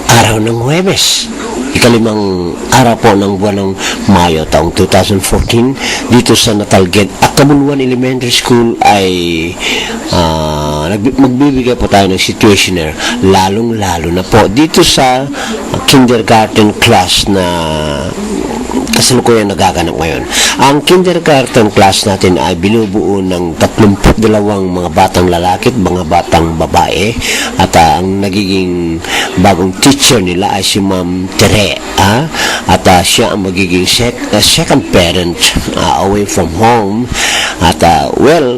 araw ng Huwebes, ikalimang araw po ng buwan ng Mayo taong 2014 dito sa Natalged Akabuluan Elementary School ay magbibigay po tayo ng situationer, lalong-lalo na po dito sa kindergarten class na kasalukuyan nagaganap ngayon. Ang kindergarten class natin ay binubuo ng 32 mga batang lalaki at mga batang babae, at ang nagiging bagong teacher nila ay si Ma'am Tere, at siya ang magiging second parent away from home. At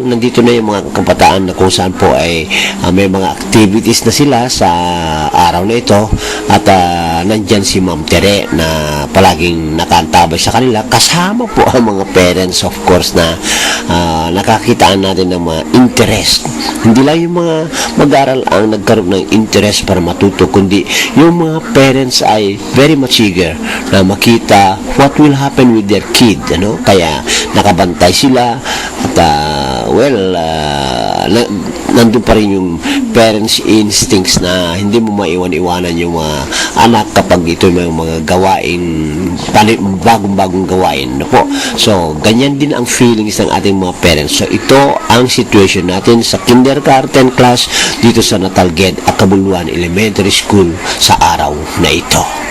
nandito na yung mga kabataan na kung saan po ay may mga activities na sila sa araw na ito, at nandyan si Ma'am Tere na palaging nakantabay sa kanila, kasama po ang mga parents, of course, na nakakitaan natin ng mga interest. Hindi lang yung mga mag-aral ang nagkaroon ng interest para matuto, kundi yung mga parents ay very much eager na makita what will happen with their kid, kaya nakabantay sila, at nandun pa rin yung parents instincts na hindi mo maiwan-iwanan yung mga anak kapag ito may mga gawain, bagong-bagong gawain. So, ganyan din ang feelings ng ating mga parents. So, ito ang situation natin sa kindergarten class dito sa Natalged Akabuluan Elementary School sa araw na ito.